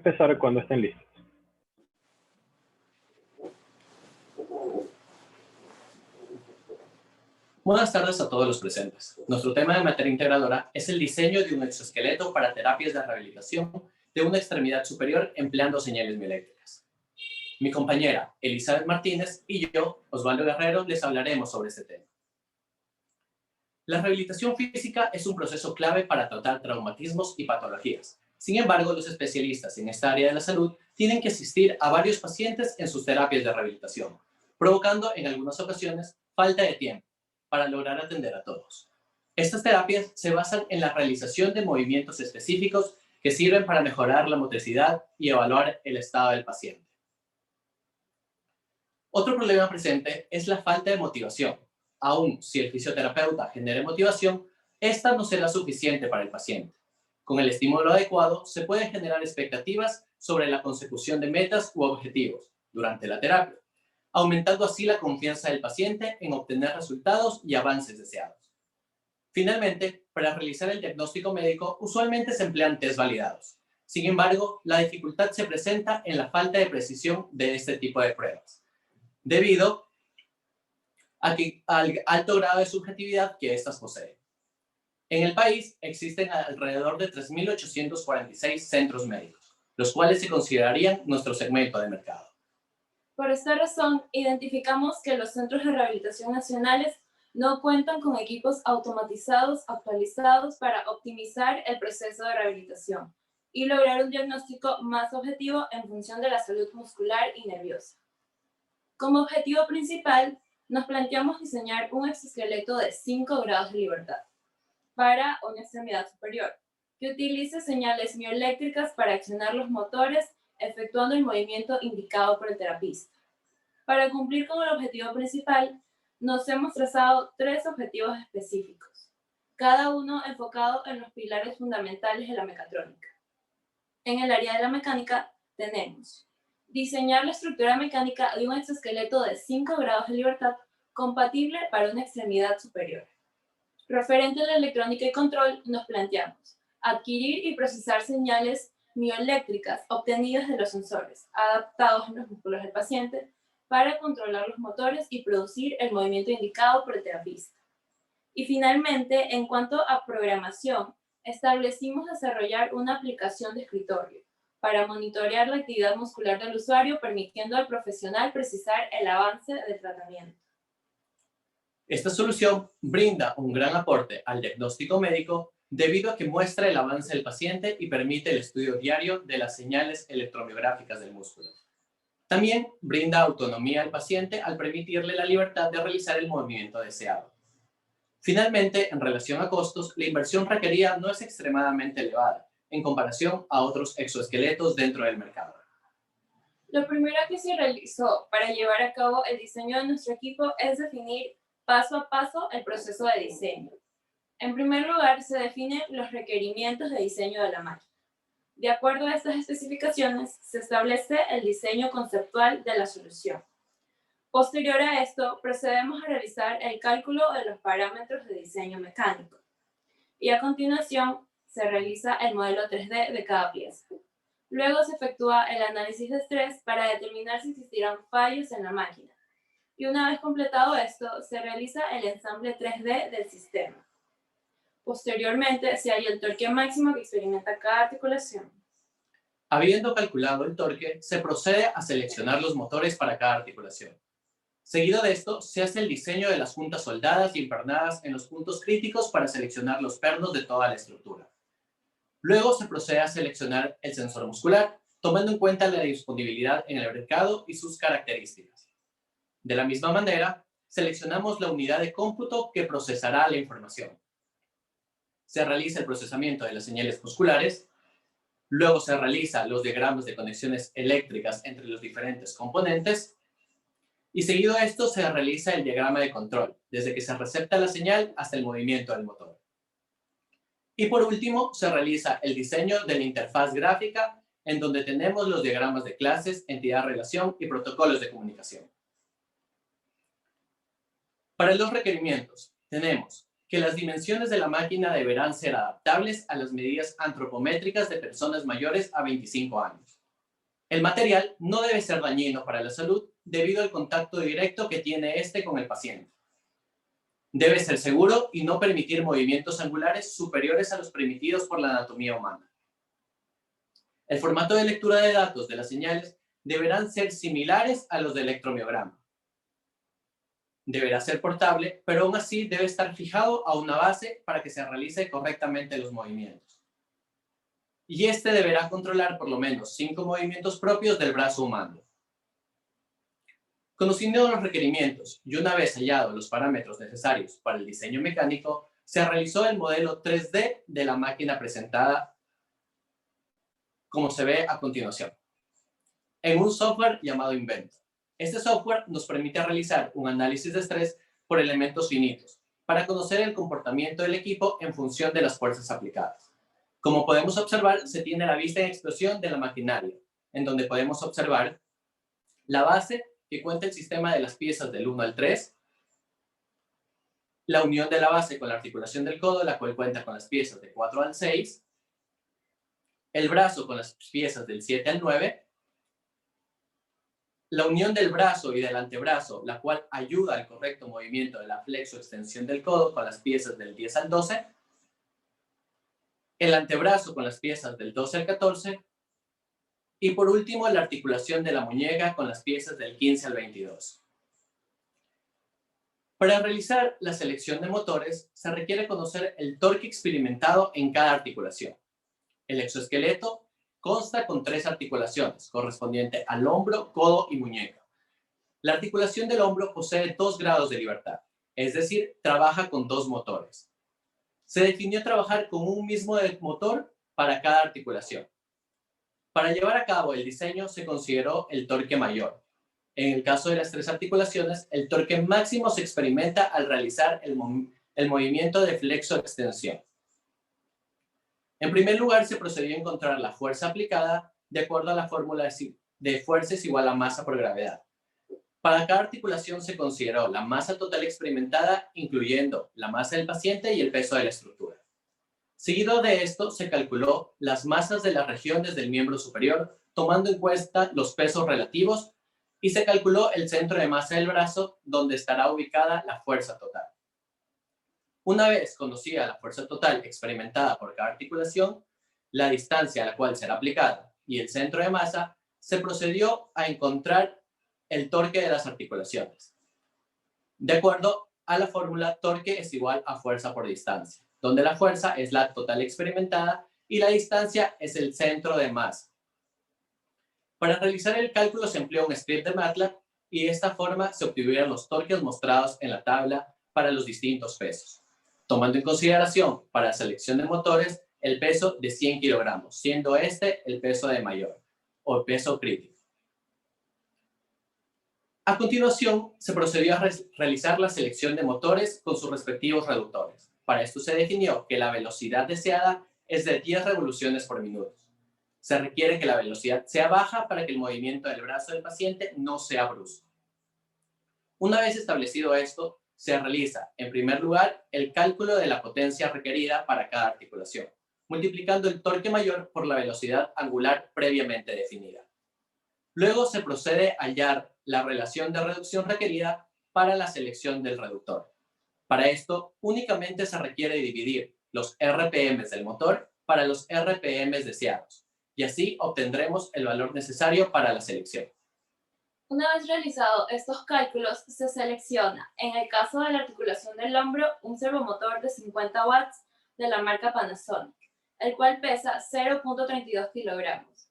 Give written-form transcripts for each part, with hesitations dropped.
empezar cuando estén listos. Buenas tardes a todos los presentes. Nuestro tema de materia integradora es el diseño de un exoesqueleto para terapias de rehabilitación de una extremidad superior empleando señales mioeléctricas. Mi compañera Elizabeth Martínez y yo, Osvaldo Guerrero, les hablaremos sobre este tema. La rehabilitación física es un proceso clave para tratar traumatismos y patologías. Sin embargo, los especialistas en esta área de la salud tienen que asistir a varios pacientes en sus terapias de rehabilitación, provocando en algunas ocasiones falta de tiempo para lograr atender a todos. Estas terapias se basan en la realización de movimientos específicos que sirven para mejorar la motricidad y evaluar el estado del paciente. Otro problema presente es la falta de motivación. Aún si el fisioterapeuta genere motivación, esta no será suficiente para el paciente. Con el estímulo adecuado, se pueden generar expectativas sobre la consecución de metas u objetivos durante la terapia, aumentando así la confianza del paciente en obtener resultados y avances deseados. Finalmente, para realizar el diagnóstico médico, usualmente se emplean test validados. Sin embargo, la dificultad se presenta en la falta de precisión de este tipo de pruebas, debido al alto grado de subjetividad que éstas poseen. En el país existen alrededor de 3.846 centros médicos, los cuales se considerarían nuestro segmento de mercado. Por esta razón, identificamos que los centros de rehabilitación nacionales no cuentan con equipos automatizados actualizados para optimizar el proceso de rehabilitación y lograr un diagnóstico más objetivo en función de la salud muscular y nerviosa. Como objetivo principal, nos planteamos diseñar un exoesqueleto de 5 grados de libertad para una extremidad superior, que utilice señales mioeléctricas para accionar los motores, efectuando el movimiento indicado por el terapista. Para cumplir con el objetivo principal, nos hemos trazado 3 objetivos específicos, cada uno enfocado en los pilares fundamentales de la mecatrónica. En el área de la mecánica tenemos diseñar la estructura mecánica de un exoesqueleto de 5 grados de libertad compatible para una extremidad superior. Referente a la electrónica y control, nos planteamos adquirir y procesar señales mioeléctricas obtenidas de los sensores, adaptados en los músculos del paciente, para controlar los motores y producir el movimiento indicado por el terapista. Y finalmente, en cuanto a programación, establecimos desarrollar una aplicación de escritorio para monitorear la actividad muscular del usuario, permitiendo al profesional precisar el avance del tratamiento. Esta solución brinda un gran aporte al diagnóstico médico debido a que muestra el avance del paciente y permite el estudio diario de las señales electromiográficas del músculo. También brinda autonomía al paciente al permitirle la libertad de realizar el movimiento deseado. Finalmente, en relación a costos, la inversión requerida no es extremadamente elevada en comparación a otros exoesqueletos dentro del mercado. Lo primero que se realizó para llevar a cabo el diseño de nuestro equipo es definir paso a paso el proceso de diseño. En primer lugar, se definen los requerimientos de diseño de la máquina. De acuerdo a estas especificaciones, se establece el diseño conceptual de la solución. Posterior a esto, procedemos a realizar el cálculo de los parámetros de diseño mecánico. Y a continuación, se realiza el modelo 3D de cada pieza. Luego se efectúa el análisis de estrés para determinar si existirán fallos en la máquina. Y una vez completado esto, se realiza el ensamble 3D del sistema. Posteriormente, se halla el torque máximo que experimenta cada articulación. Habiendo calculado el torque, se procede a seleccionar los motores para cada articulación. Seguido de esto, se hace el diseño de las juntas soldadas y empernadas en los puntos críticos para seleccionar los pernos de toda la estructura. Luego se procede a seleccionar el sensor muscular, tomando en cuenta la disponibilidad en el mercado y sus características. De la misma manera, seleccionamos la unidad de cómputo que procesará la información. Se realiza el procesamiento de las señales musculares, luego se realizan los diagramas de conexiones eléctricas entre los diferentes componentes, y seguido a esto se realiza el diagrama de control, desde que se recepta la señal hasta el movimiento del motor. Y por último, se realiza el diseño de la interfaz gráfica, en donde tenemos los diagramas de clases, entidad-relación y protocolos de comunicación. Para los requerimientos, tenemos que las dimensiones de la máquina deberán ser adaptables a las medidas antropométricas de personas mayores a 25 años. El material no debe ser dañino para la salud debido al contacto directo que tiene este con el paciente. Debe ser seguro y no permitir movimientos angulares superiores a los permitidos por la anatomía humana. El formato de lectura de datos de las señales deberán ser similares a los de electromiograma. Deberá ser portable, pero aún así debe estar fijado a una base para que se realice correctamente los movimientos. Y este deberá controlar por lo menos 5 movimientos propios del brazo humano. Conociendo los requerimientos y una vez hallados los parámetros necesarios para el diseño mecánico, se realizó el modelo 3D de la máquina presentada como se ve a continuación, en un software llamado Invento. Este software nos permite realizar un análisis de estrés por elementos finitos para conocer el comportamiento del equipo en función de las fuerzas aplicadas. Como podemos observar, se tiene la vista en explosión de la maquinaria, en donde podemos observar la base que cuenta el sistema de las piezas del 1 al 3, la unión de la base con la articulación del codo, la cual cuenta con las piezas de 4 al 6, el brazo con las piezas del 7 al 9, la unión del brazo y del antebrazo, la cual ayuda al correcto movimiento de la flexo-extensión del codo con las piezas del 10 al 12, el antebrazo con las piezas del 12 al 14, y por último la articulación de la muñeca con las piezas del 15 al 22. Para realizar la selección de motores, se requiere conocer el torque experimentado en cada articulación. El exoesqueleto consta con 3 articulaciones, correspondiente al hombro, codo y muñeca. La articulación del hombro posee 2 grados de libertad, es decir, trabaja con 2 motores. Se definió trabajar con un mismo motor para cada articulación. Para llevar a cabo el diseño se consideró el torque mayor. En el caso de las 3 articulaciones, el torque máximo se experimenta al realizar el movimiento de flexo-extensión. En primer lugar, se procedió a encontrar la fuerza aplicada de acuerdo a la fórmula de fuerza es igual a masa por gravedad. Para cada articulación se consideró la masa total experimentada, incluyendo la masa del paciente y el peso de la estructura. Seguido de esto, se calculó las masas de las regiones del miembro superior, tomando en cuenta los pesos relativos, y se calculó el centro de masa del brazo, donde estará ubicada la fuerza total. Una vez conocida la fuerza total experimentada por cada articulación, la distancia a la cual será aplicada y el centro de masa, se procedió a encontrar el torque de las articulaciones. De acuerdo a la fórmula, torque es igual a fuerza por distancia, donde la fuerza es la total experimentada y la distancia es el centro de masa. Para realizar el cálculo se empleó un script de MATLAB y de esta forma se obtuvieron los torques mostrados en la tabla para los distintos pesos, tomando en consideración para la selección de motores el peso de 100 kilogramos, siendo este el peso de mayor o peso crítico. A continuación, se procedió a realizar la selección de motores con sus respectivos reductores. Para esto se definió que la velocidad deseada es de 10 revoluciones por minuto. Se requiere que la velocidad sea baja para que el movimiento del brazo del paciente no sea brusco. Una vez establecido esto, se realiza, en primer lugar, el cálculo de la potencia requerida para cada articulación, multiplicando el torque mayor por la velocidad angular previamente definida. Luego se procede a hallar la relación de reducción requerida para la selección del reductor. Para esto, únicamente se requiere dividir los RPMs del motor para los RPMs deseados, y así obtendremos el valor necesario para la selección. Una vez realizados estos cálculos, se selecciona, en el caso de la articulación del hombro, un servomotor de 50 watts de la marca Panasonic, el cual pesa 0.32 kilogramos.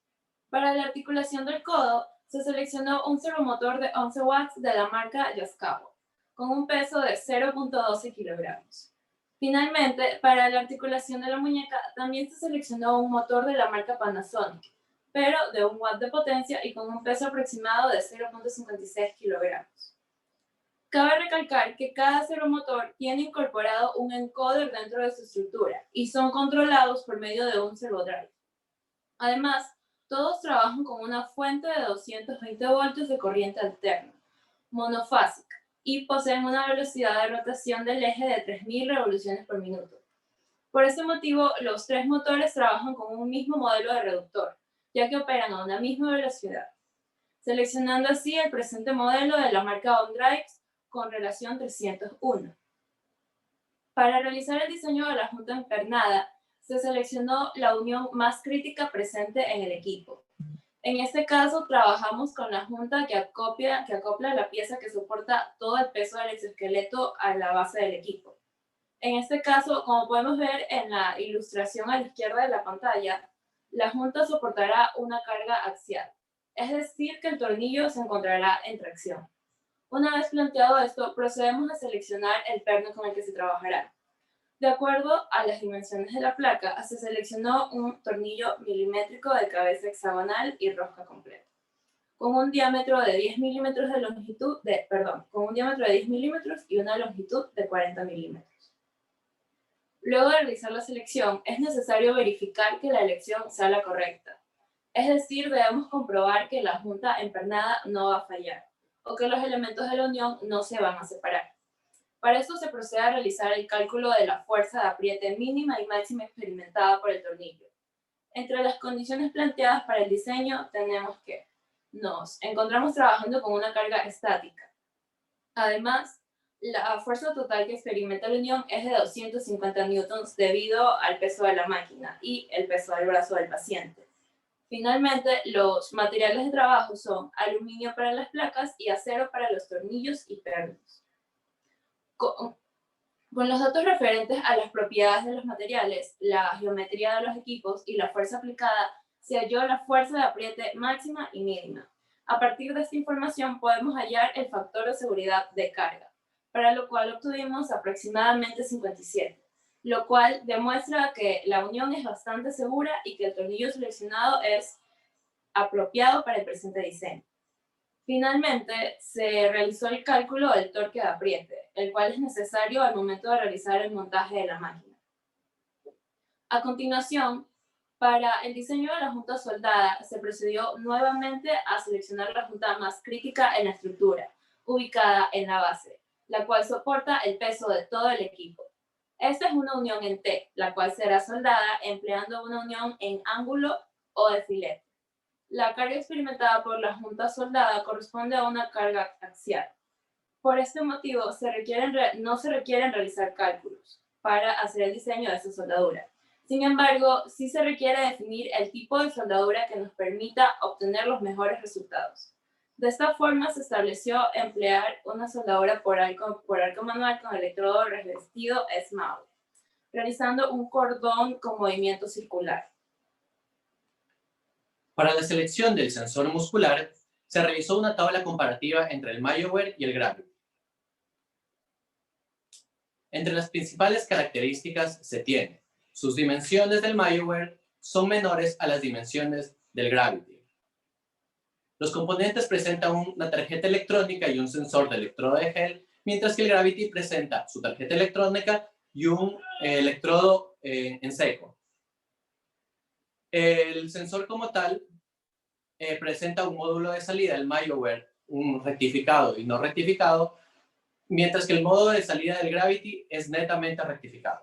Para la articulación del codo, se seleccionó un servomotor de 11 watts de la marca Yaskawa, con un peso de 0.12 kilogramos. Finalmente, para la articulación de la muñeca, también se seleccionó un motor de la marca Panasonic, pero de 1 watt de potencia y con un peso aproximado de 0.56 kilogramos. Cabe recalcar que cada servomotor tiene incorporado un encoder dentro de su estructura y son controlados por medio de un servodrive. Además, todos trabajan con una fuente de 220 voltios de corriente alterna, monofásica, y poseen una velocidad de rotación del eje de 3.000 revoluciones por minuto. Por ese motivo, los 3 motores trabajan con un mismo modelo de reductor, ya que operan a una misma velocidad, seleccionando así el presente modelo de la marca OnDrives con relación 301. Para realizar el diseño de la junta empernada, se seleccionó la unión más crítica presente en el equipo. En este caso, trabajamos con la junta que acopla la pieza que soporta todo el peso del exoesqueleto a la base del equipo. En este caso, como podemos ver en la ilustración a la izquierda de la pantalla, la junta soportará una carga axial, es decir, que el tornillo se encontrará en tracción. Una vez planteado esto, procedemos a seleccionar el perno con el que se trabajará. De acuerdo a las dimensiones de la placa, se seleccionó un tornillo milimétrico de cabeza hexagonal y rosca completa, con un diámetro de 10 milímetros con un diámetro de 10 milímetros y una longitud de 40 milímetros. Luego de realizar la selección, es necesario verificar que la elección sea la correcta. Es decir, debemos comprobar que la junta empernada no va a fallar o que los elementos de la unión no se van a separar. Para esto se procede a realizar el cálculo de la fuerza de apriete mínima y máxima experimentada por el tornillo. Entre las condiciones planteadas para el diseño tenemos que nos encontramos trabajando con una carga estática. Además, la fuerza total que experimenta la unión es de 250 newtons debido al peso de la máquina y el peso del brazo del paciente. Finalmente, los materiales de trabajo son aluminio para las placas y acero para los tornillos y pernos. Con los datos referentes a las propiedades de los materiales, la geometría de los equipos y la fuerza aplicada, se halló la fuerza de apriete máxima y mínima. A partir de esta información podemos hallar el factor de seguridad de carga, para lo cual obtuvimos aproximadamente 57, lo cual demuestra que la unión es bastante segura y que el tornillo seleccionado es apropiado para el presente diseño. Finalmente, se realizó el cálculo del torque de apriete, el cual es necesario al momento de realizar el montaje de la máquina. A continuación, para el diseño de la junta soldada, se procedió nuevamente a seleccionar la junta más crítica en la estructura, ubicada en la base, la cual soporta el peso de todo el equipo. Esta es una unión en T, la cual será soldada empleando una unión en ángulo o de filete. La carga experimentada por la junta soldada corresponde a una carga axial. Por este motivo, no se requieren realizar cálculos para hacer el diseño de esta soldadura. Sin embargo, sí se requiere definir el tipo de soldadura que nos permita obtener los mejores resultados. De esta forma, se estableció emplear una soldadura por arco manual con electrodo revestido SMAU, realizando un cordón con movimiento circular. Para la selección del sensor muscular, se realizó una tabla comparativa entre el Majoware y el Gravity. Entre las principales características se tiene: sus dimensiones del Majoware son menores a las dimensiones del Gravity. Los componentes presentan una tarjeta electrónica y un sensor de electrodo de gel, mientras que el Gravity presenta su tarjeta electrónica y un electrodo en seco. El sensor como tal presenta un módulo de salida, el Majoware, un rectificado y no rectificado, mientras que el módulo de salida del Gravity es netamente rectificado.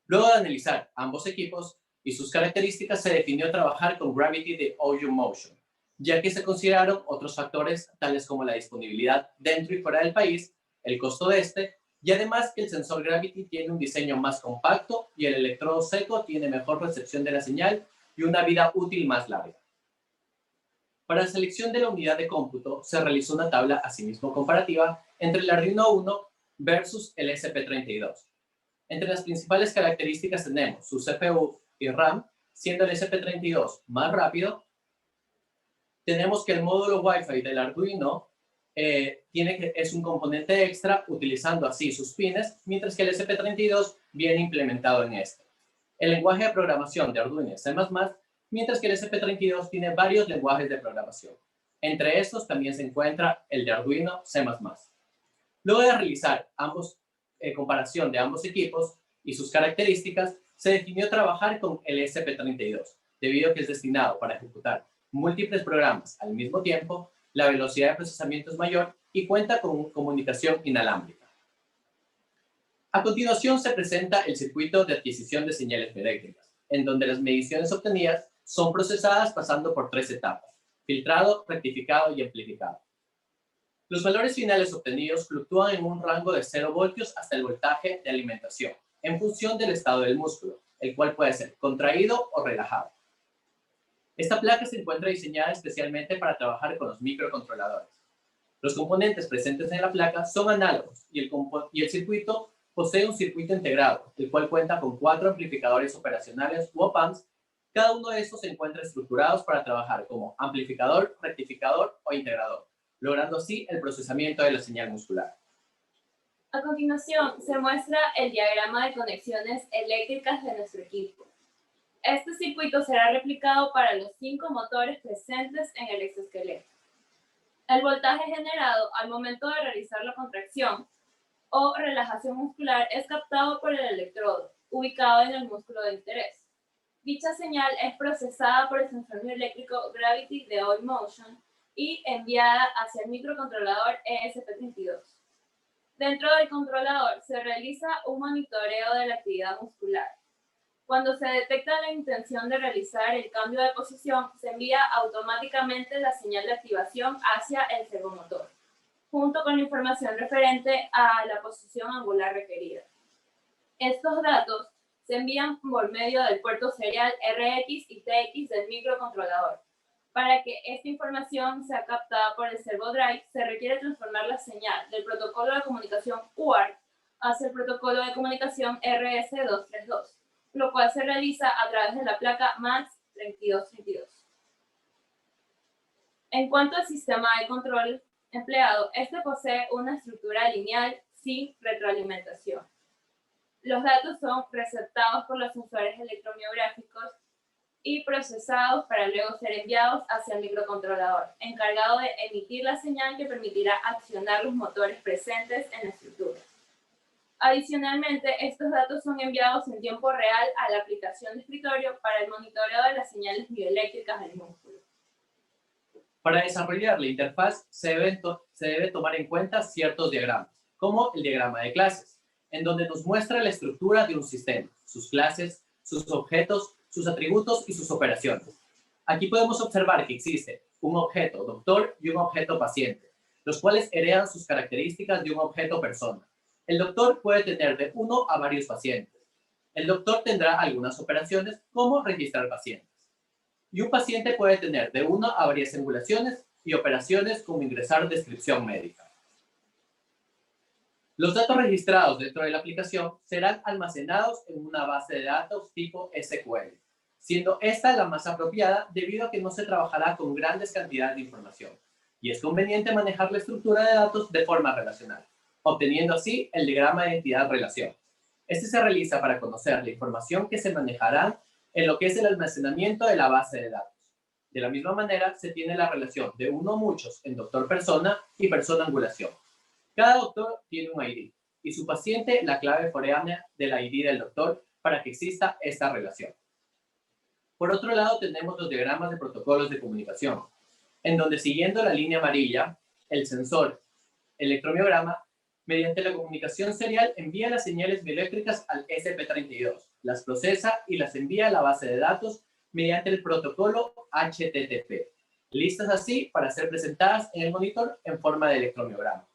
Luego de analizar ambos equipos y sus características, se definió trabajar con Gravity de OU Motion, ya que se consideraron otros factores tales como la disponibilidad dentro y fuera del país, el costo de este, y además que el sensor Gravity tiene un diseño más compacto y el electrodo seco tiene mejor recepción de la señal y una vida útil más larga. Para la selección de la unidad de cómputo, se realizó una tabla asimismo comparativa entre el Arduino Uno versus el SP32. Entre las principales características tenemos su CPU y RAM, siendo el SP32 más rápido. Tenemos que el módulo Wi-Fi del Arduino es un componente extra, utilizando así sus pines, mientras que el SP32 viene implementado en este. El lenguaje de programación de Arduino es C++, mientras que el SP32 tiene varios lenguajes de programación. Entre estos también se encuentra el de Arduino C++. Luego de realizar comparación de ambos equipos y sus características, se definió trabajar con el SP32, debido a que es destinado para ejecutar múltiples programas al mismo tiempo, la velocidad de procesamiento es mayor y cuenta con comunicación inalámbrica. A continuación se presenta el circuito de adquisición de señales eléctricas, en donde las mediciones obtenidas Son procesadas pasando por 3 etapas: filtrado, rectificado y amplificado. Los valores finales obtenidos fluctúan en un rango de 0 voltios hasta el voltaje de alimentación, en función del estado del músculo, el cual puede ser contraído o relajado. Esta placa se encuentra diseñada especialmente para trabajar con los microcontroladores. Los componentes presentes en la placa son análogos y el circuito posee un circuito integrado, el cual cuenta con 4 amplificadores operacionales u op-amps. Cada uno de estos se encuentra estructurados para trabajar como amplificador, rectificador o integrador, logrando así el procesamiento de la señal muscular. A continuación, se muestra el diagrama de conexiones eléctricas de nuestro equipo. Este circuito será replicado para los 5 motores presentes en el exoesqueleto. El voltaje generado al momento de realizar la contracción o relajación muscular es captado por el electrodo, ubicado en el músculo de interés. Dicha señal es procesada por el sensor eléctrico Gravity de All Motion y enviada hacia el microcontrolador ESP32. Dentro del controlador se realiza un monitoreo de la actividad muscular. Cuando se detecta la intención de realizar el cambio de posición, se envía automáticamente la señal de activación hacia el servomotor, junto con la información referente a la posición angular requerida. Estos datos se envían por medio del puerto serial RX y TX del microcontrolador. Para que esta información sea captada por el servodrive, se requiere transformar la señal del protocolo de comunicación UART hacia el protocolo de comunicación RS232, lo cual se realiza a través de la placa MAX3232. En cuanto al sistema de control empleado, este posee una estructura lineal sin retroalimentación. Los datos son receptados por los sensores electromiográficos y procesados para luego ser enviados hacia el microcontrolador, encargado de emitir la señal que permitirá accionar los motores presentes en la estructura. Adicionalmente, estos datos son enviados en tiempo real a la aplicación de escritorio para el monitoreo de las señales bioeléctricas del músculo. Para desarrollar la interfaz se debe tomar en cuenta ciertos diagramas, como el diagrama de clases, en donde nos muestra la estructura de un sistema, sus clases, sus objetos, sus atributos y sus operaciones. Aquí podemos observar que existe un objeto doctor y un objeto paciente, los cuales heredan sus características de un objeto persona. El doctor puede tener de 1 a varios pacientes. El doctor tendrá algunas operaciones, como registrar pacientes. Y un paciente puede tener de 1 a varias angulaciones y operaciones, como ingresar descripción médica. Los datos registrados dentro de la aplicación serán almacenados en una base de datos tipo SQL, siendo esta la más apropiada debido a que no se trabajará con grandes cantidades de información, y es conveniente manejar la estructura de datos de forma relacional, obteniendo así el diagrama de identidad-relación. Este se realiza para conocer la información que se manejará en lo que es el almacenamiento de la base de datos. De la misma manera, se tiene la relación de uno a muchos en doctor-persona y persona-angulación. Cada doctor tiene un ID y su paciente la clave foránea del ID del doctor para que exista esta relación. Por otro lado, tenemos los diagramas de protocolos de comunicación, en donde siguiendo la línea amarilla, el sensor electromiograma, mediante la comunicación serial, envía las señales bioeléctricas al ESP32, las procesa y las envía a la base de datos mediante el protocolo HTTP, listas así para ser presentadas en el monitor en forma de electromiograma.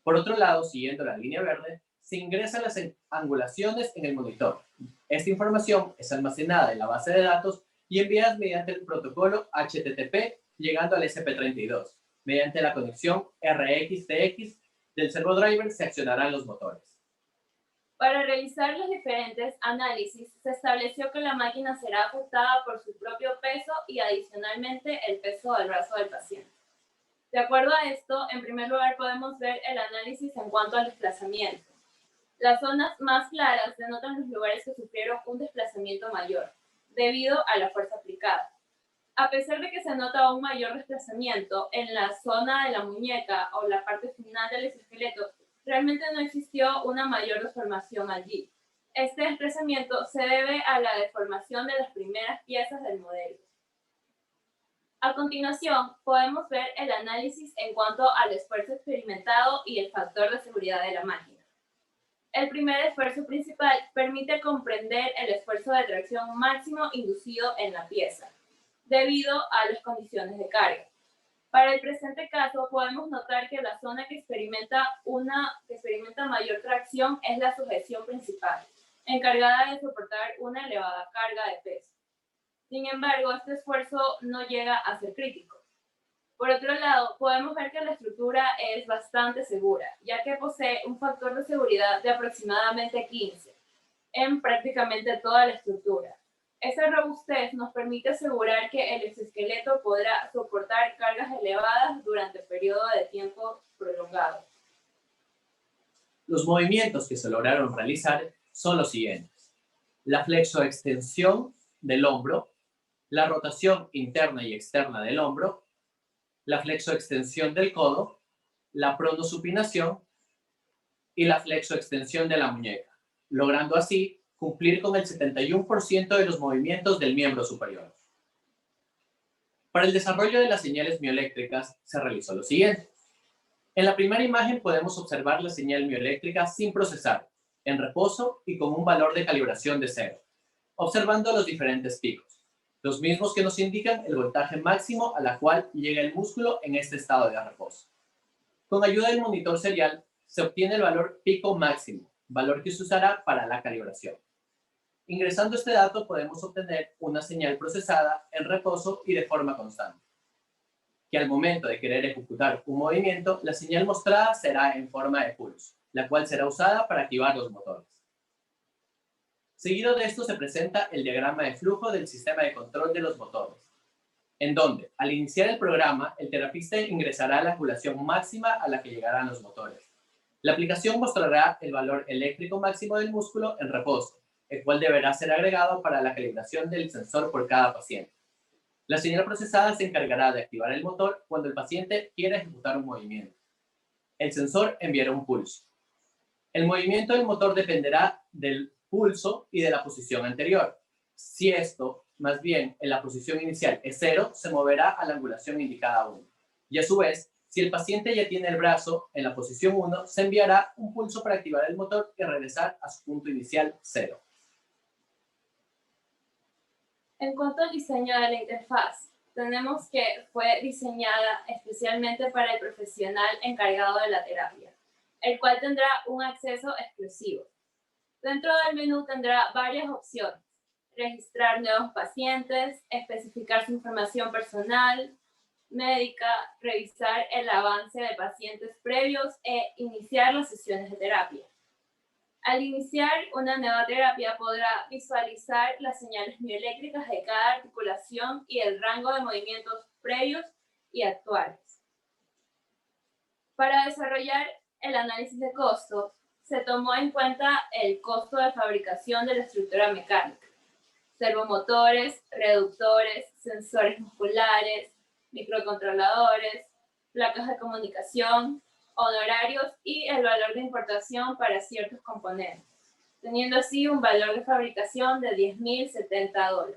Por otro lado, siguiendo la línea verde, se ingresan las angulaciones en el monitor. Esta información es almacenada en la base de datos y enviada mediante el protocolo HTTP, llegando al ESP32. Mediante la conexión RX-TX del servodriver se accionarán los motores. Para realizar los diferentes análisis, se estableció que la máquina será ajustada por su propio peso y adicionalmente el peso del brazo del paciente. De acuerdo a esto, en primer lugar podemos ver el análisis en cuanto al desplazamiento. Las zonas más claras denotan los lugares que sufrieron un desplazamiento mayor, debido a la fuerza aplicada. A pesar de que se nota un mayor desplazamiento en la zona de la muñeca o la parte final del exoesqueleto, realmente no existió una mayor deformación allí. Este desplazamiento se debe a la deformación de las primeras piezas del modelo. A continuación, podemos ver el análisis en cuanto al esfuerzo experimentado y el factor de seguridad de la máquina. El primer esfuerzo principal permite comprender el esfuerzo de tracción máximo inducido en la pieza. debido a las condiciones de carga. Para el presente caso, podemos notar que la zona que experimenta mayor tracción es la sujeción principal, encargada de soportar una elevada carga de peso. Sin embargo, este esfuerzo no llega a ser crítico. Por otro lado, podemos ver que la estructura es bastante segura, ya que posee un factor de seguridad de aproximadamente 15 en prácticamente toda la estructura. Esa robustez nos permite asegurar que el exoesqueleto podrá soportar cargas elevadas durante periodos de tiempo prolongados. Los movimientos que se lograron realizar son los siguientes: la flexoextensión del hombro, la rotación interna y externa del hombro, la flexoextensión del codo, la pronosupinación y la flexoextensión de la muñeca, logrando así cumplir con el 71% de los movimientos del miembro superior. Para el desarrollo de las señales mioeléctricas se realizó lo siguiente. En la primera imagen podemos observar la señal mioeléctrica sin procesar, en reposo y con un valor de calibración de 0, observando los diferentes picos, los mismos que nos indican el voltaje máximo a la cual llega el músculo en este estado de reposo. Con ayuda del monitor serial se obtiene el valor pico máximo, valor que se usará para la calibración. Ingresando este dato podemos obtener una señal procesada en reposo y de forma constante, que al momento de querer ejecutar un movimiento, la señal mostrada será en forma de pulso, la cual será usada para activar los motores. Seguido de esto se presenta el diagrama de flujo del sistema de control de los motores, en donde, al iniciar el programa, el terapista ingresará la angulación máxima a la que llegarán los motores. La aplicación mostrará el valor eléctrico máximo del músculo en reposo, el cual deberá ser agregado para la calibración del sensor por cada paciente. La señal procesada se encargará de activar el motor cuando el paciente quiera ejecutar un movimiento. El sensor enviará un pulso. El movimiento del motor dependerá del pulso y de la posición anterior. Si esto, más bien, en la posición inicial es 0, se moverá a la angulación indicada 1. Y a su vez, si el paciente ya tiene el brazo en la posición 1, se enviará un pulso para activar el motor y regresar a su punto inicial 0. En cuanto al diseño de la interfaz, tenemos que fue diseñada especialmente para el profesional encargado de la terapia, el cual tendrá un acceso exclusivo. Dentro del menú tendrá varias opciones: registrar nuevos pacientes, especificar su información personal, médica, revisar el avance de pacientes previos e iniciar las sesiones de terapia. Al iniciar una nueva terapia podrá visualizar las señales mioeléctricas de cada articulación y el rango de movimientos previos y actuales. Para desarrollar el análisis de costos, se tomó en cuenta el costo de fabricación de la estructura mecánica, servomotores, reductores, sensores musculares, microcontroladores, placas de comunicación, honorarios y el valor de importación para ciertos componentes, teniendo así un valor de fabricación de $10.070.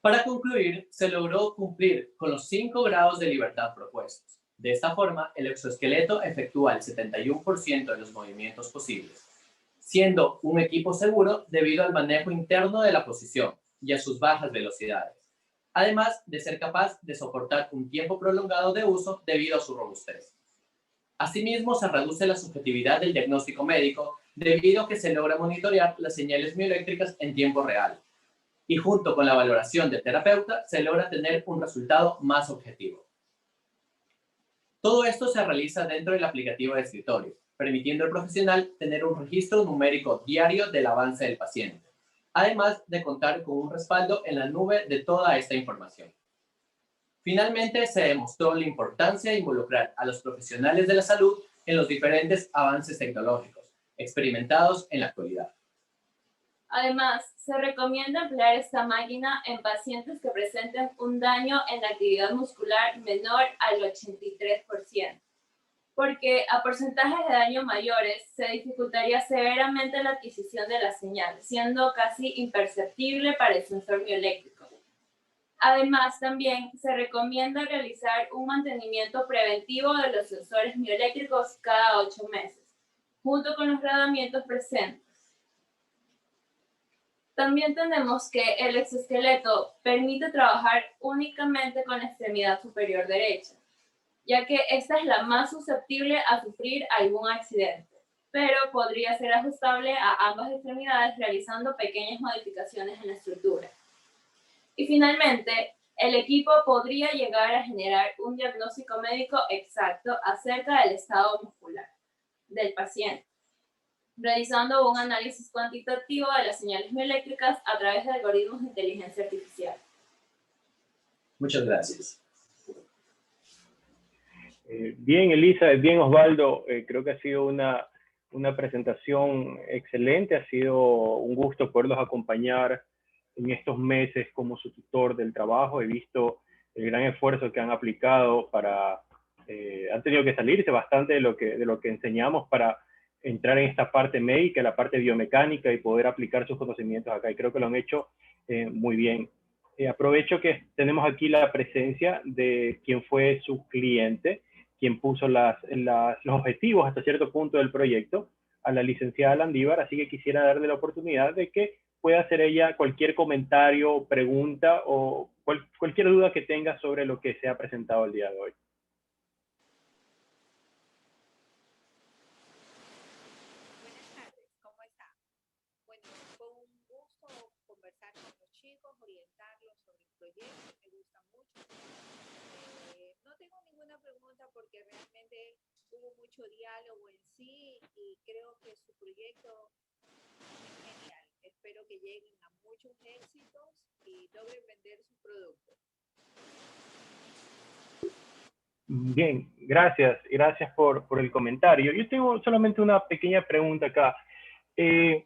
Para concluir, se logró cumplir con los 5 grados de libertad propuestos. De esta forma, el exoesqueleto efectúa el 71% de los movimientos posibles, siendo un equipo seguro debido al manejo interno de la posición y a sus bajas velocidades, además de ser capaz de soportar un tiempo prolongado de uso debido a su robustez. Asimismo, se reduce la subjetividad del diagnóstico médico debido a que se logra monitorear las señales mioeléctricas en tiempo real, y junto con la valoración del terapeuta se logra tener un resultado más objetivo. Todo esto se realiza dentro del aplicativo de escritorio, permitiendo al profesional tener un registro numérico diario del avance del paciente, además de contar con un respaldo en la nube de toda esta información. Finalmente, se demostró la importancia de involucrar a los profesionales de la salud en los diferentes avances tecnológicos experimentados en la actualidad. Además, se recomienda emplear esta máquina en pacientes que presenten un daño en la actividad muscular menor al 83%, porque a porcentajes de daño mayores se dificultaría severamente la adquisición de la señal, siendo casi imperceptible para el sensor mioeléctrico. Además, también se recomienda realizar un mantenimiento preventivo de los sensores mioeléctricos cada 8 meses, junto con los rodamientos presentes. También tenemos que el exoesqueleto permite trabajar únicamente con la extremidad superior derecha, ya que esta es la más susceptible a sufrir algún accidente, pero podría ser ajustable a ambas extremidades realizando pequeñas modificaciones en la estructura. Y finalmente, el equipo podría llegar a generar un diagnóstico médico exacto acerca del estado muscular del paciente, realizando un análisis cuantitativo de las señales mioeléctricas a través de algoritmos de inteligencia artificial. Muchas gracias. Bien, Elisa, bien, Osvaldo, creo que ha sido una presentación excelente, ha sido un gusto poderlos acompañar en estos meses como su tutor del trabajo. He visto el gran esfuerzo que han aplicado han tenido que salirse bastante de lo que enseñamos para entrar en esta parte médica, la parte biomecánica y poder aplicar sus conocimientos acá, y creo que lo han hecho muy bien. Aprovecho que tenemos aquí la presencia de quien fue su cliente, quien puso los objetivos hasta cierto punto del proyecto, a la licenciada Landívar, así que quisiera darle la oportunidad de que pueda hacer ella cualquier comentario, pregunta o cualquier duda que tenga sobre lo que se ha presentado el día de hoy. Buenas tardes, ¿cómo está? Bueno, fue un gusto conversar con los chicos, orientarlos sobre el proyecto, me gusta mucho. No tengo ninguna pregunta porque realmente hubo mucho diálogo en sí y creo que su proyecto es genial. Espero que lleguen a muchos éxitos y logren vender su producto. Bien, gracias por el comentario. Yo tengo solamente una pequeña pregunta acá. ¿Qué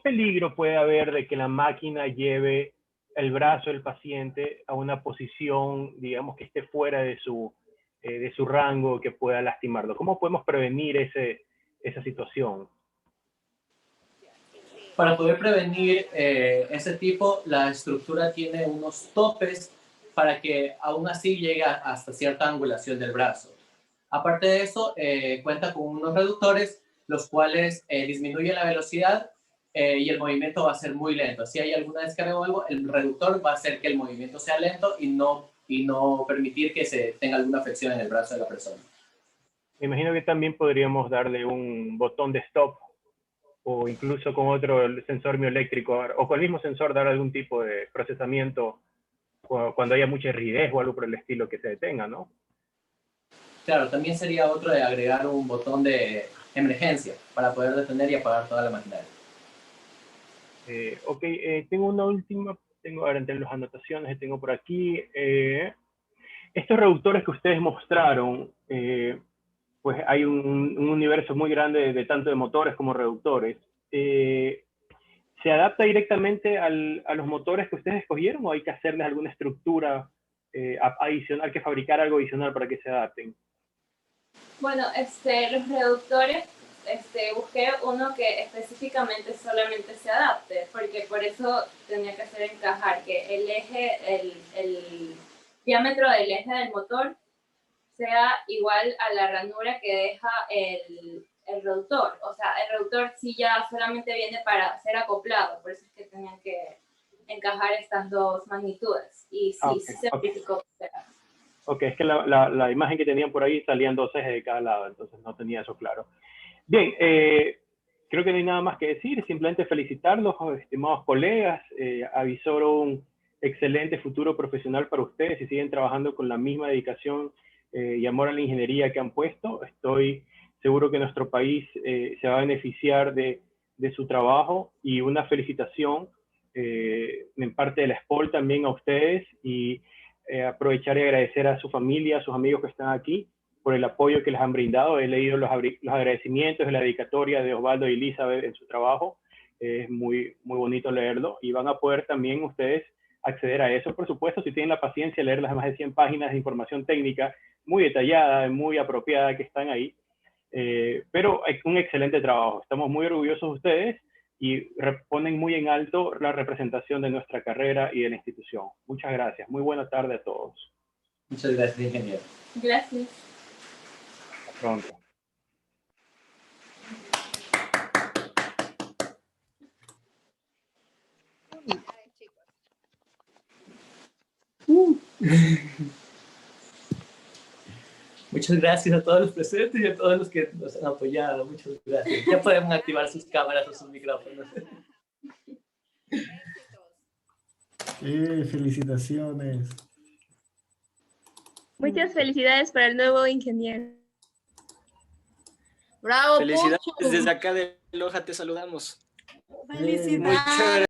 peligro puede haber de que la máquina lleve el brazo del paciente a una posición, digamos, que esté fuera de su rango, que pueda lastimarlo? ¿Cómo podemos prevenir esa situación? Para poder prevenir ese tipo, la estructura tiene unos topes para que aún así llegue hasta cierta angulación del brazo. Aparte de eso, cuenta con unos reductores, los cuales disminuyen la velocidad y el movimiento va a ser muy lento. Si hay alguna descarga o algo, el reductor va a hacer que el movimiento sea lento y no permitir que se tenga alguna afección en el brazo de la persona. Me imagino que también podríamos darle un botón de stop o incluso con otro sensor mioeléctrico o con el mismo sensor dar algún tipo de procesamiento cuando haya mucha rigidez o algo por el estilo que se detenga, ¿no? Claro, también sería otro de agregar un botón de emergencia para poder detener y apagar toda la maquinaria. Ok, tengo una última, ahora entre las anotaciones que tengo por aquí. Estos reductores que ustedes mostraron, pues hay un universo muy grande de tanto de motores como reductores. ¿Se adapta directamente a los motores que ustedes escogieron o hay que hacerles alguna estructura adicional, que fabricar algo adicional para que se adapten? Bueno, los reductores, busqué uno que específicamente solamente se adapte, porque por eso tenía que hacer encajar que el diámetro del eje del motor sea igual a la ranura que deja el reductor. O sea, el reductor sí ya solamente viene para ser acoplado, por eso es que tenían que encajar estas dos magnitudes. Y sí, Okay, sí se verificó. Ok, es que la imagen que tenían por ahí salían dos ejes de cada lado, entonces no tenía eso claro. Bien, creo que no hay nada más que decir, simplemente felicitarlos, estimados colegas, avisoro un excelente futuro profesional para ustedes y siguen trabajando con la misma dedicación y amor a la ingeniería que han puesto. Estoy seguro que nuestro país se va a beneficiar de su trabajo, y una felicitación en parte de la SPOL también a ustedes, y aprovechar y agradecer a su familia, a sus amigos que están aquí, por el apoyo que les han brindado. He leído los agradecimientos de la dedicatoria de Osvaldo y Elizabeth en su trabajo. Es muy, muy bonito leerlo, y van a poder también ustedes acceder a eso, por supuesto, si tienen la paciencia de leer las más de 100 páginas de información técnica muy detallada, muy apropiada que están ahí. Pero es un excelente trabajo. Estamos muy orgullosos de ustedes y ponen muy en alto la representación de nuestra carrera y de la institución. Muchas gracias. Muy buena tarde a todos. Muchas gracias, ingeniero. Gracias. Hasta pronto. Felicidades, chicos. Muchas gracias a todos los presentes y a todos los que nos han apoyado. Muchas gracias. Ya podemos activar sus cámaras o sus micrófonos. Éxitos. Felicitaciones. Muchas felicidades para el nuevo ingeniero. Bravo, Felicidades, Puchu. desde acá de Loja te saludamos. Felicidades. Muy chévere.